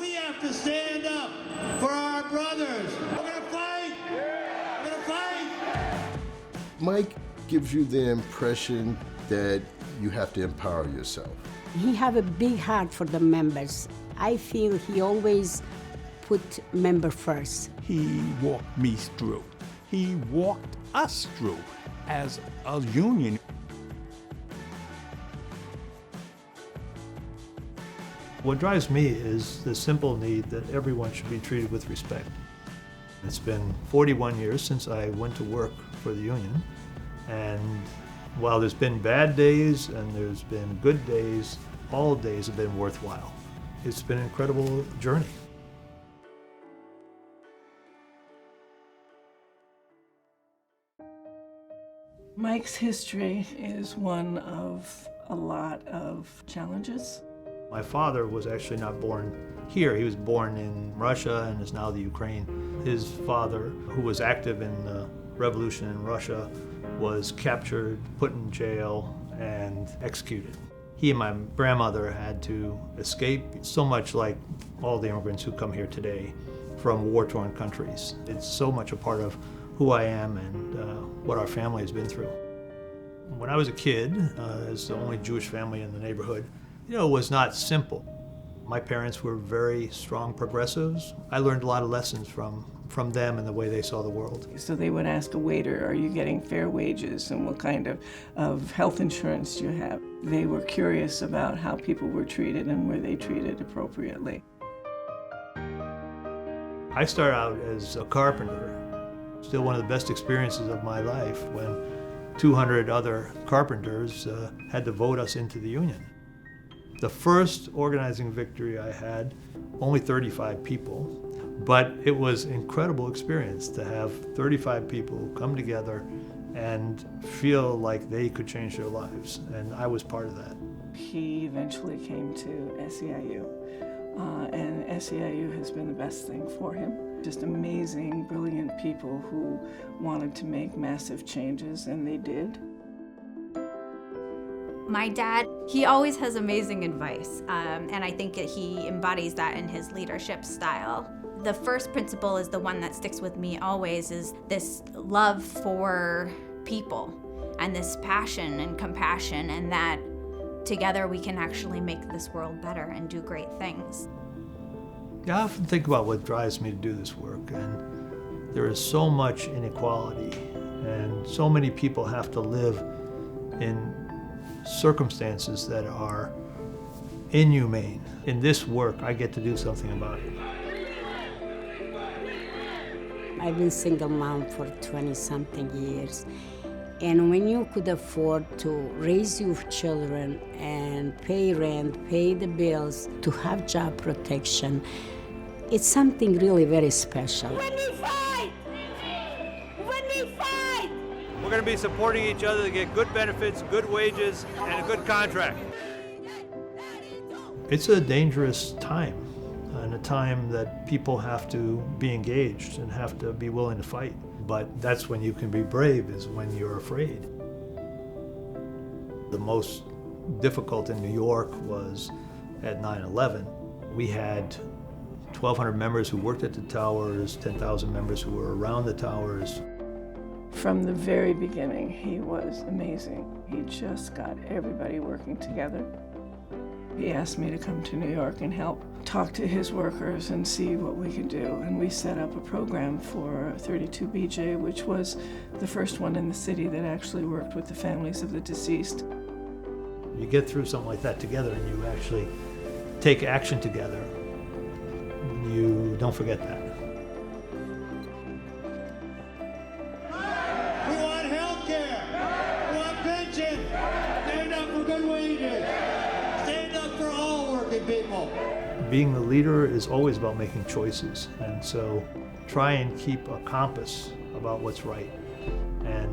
We have to stand up for our brothers. We're gonna fight. We're gonna fight. Mike gives you the impression that you have to empower yourself. He have a big heart for the members. I feel he always put member first. He walked me through. He walked us through as a union. What drives me is the simple need that everyone should be treated with respect. It's been 41 years since I went to work for the union, and while there's been bad days and there's been good days, all days have been worthwhile. It's been an incredible journey. Mike's history is one of a lot of challenges. My father was actually not born here. He was born in Russia and is now the Ukraine. His father, who was active in the revolution in Russia, was captured, put in jail, and executed. He and my grandmother had to escape, so much like all the immigrants who come here today from war-torn countries. It's so much a part of who I am and what our family has been through. When I was a kid, as the only Jewish family in the neighborhood, it was not simple. My parents were very strong progressives. I learned a lot of lessons from them and the way they saw the world. So they would ask a waiter, are you getting fair wages and what kind of health insurance do you have? They were curious about how people were treated and were they treated appropriately. I started out as a carpenter. Still one of the best experiences of my life when 200 other carpenters had to vote us into the union. The first organizing victory I had, only 35 people, but it was an incredible experience to have 35 people come together and feel like they could change their lives, and I was part of that. He eventually came to SEIU, and SEIU has been the best thing for him. Just amazing, brilliant people who wanted to make massive changes, and they did. My dad, he always has amazing advice, and I think he embodies that in his leadership style. The first principle is the one that sticks with me always, is this love for people and this passion and compassion, and that together we can actually make this world better and do great things. I often think about what drives me to do this work, and there is so much inequality, and so many people have to live in circumstances that are inhumane. In this work, I get to do something about it. I've been single mom for 20-something years. And when you could afford to raise your children and pay rent, pay the bills, to have job protection, it's something really very special. When we fight! When we fight! We're going to be supporting each other to get good benefits, good wages, and a good contract. It's a dangerous time, and a time that people have to be engaged and have to be willing to fight. But that's when you can be brave, is when you're afraid. The most difficult in New York was at 9/11. We had 1,200 members who worked at the towers, 10,000 members who were around the towers. From the very beginning, he was amazing. He just got everybody working together. He asked me to come to New York and help talk to his workers and see what we could do. And we set up a program for 32BJ, which was the first one in the city that actually worked with the families of the deceased. You get through something like that together and you actually take action together. You don't forget that. We want health care. We want pension. Stand up for good wages. Stand up for all working people. Being the leader is always about making choices, and so try and keep a compass about what's right and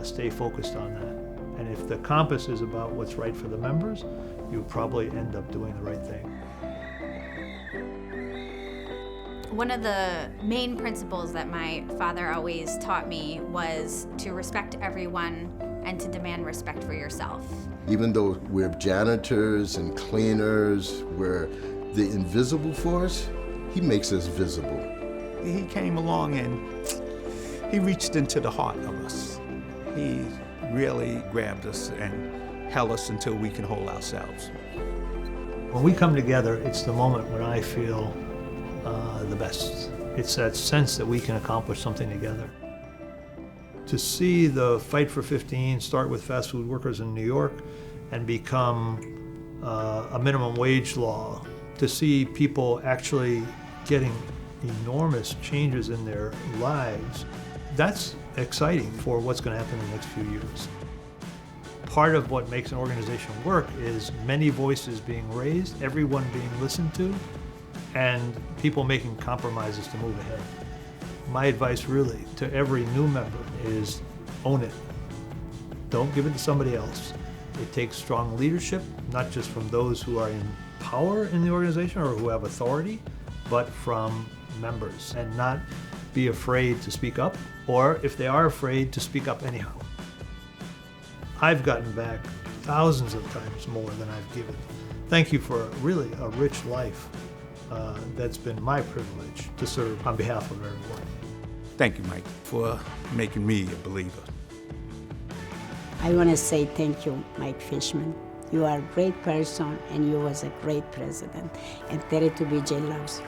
stay focused on that. And if the compass is about what's right for the members, you'll probably end up doing the right thing. One of the main principles that my father always taught me was to respect everyone and to demand respect for yourself. Even though we're janitors and cleaners, we're the invisible for us, he makes us visible. He came along and he reached into the heart of us. He really grabbed us and held us until we can hold ourselves. When we come together, it's the moment when I feel the best. It's that sense that we can accomplish something together. To see the Fight for 15 start with fast food workers in New York and become a minimum wage law, to see people actually getting enormous changes in their lives, that's exciting for what's going to happen in the next few years. Part of what makes an organization work is many voices being raised, everyone being listened to, and people making compromises to move ahead. My advice really to every new member is own it. Don't give it to somebody else. It takes strong leadership, not just from those who are in power in the organization or who have authority, but from members, and not be afraid to speak up, or if they are afraid, to speak up anyhow. I've gotten back thousands of times more than I've given. Thank you for really a rich life. That's been my privilege to serve on behalf of everyone. Thank you, Mike, for making me a believer. I want to say thank you, Mike Fishman. You are a great person and you was a great president. And Terry 2BJ loves you.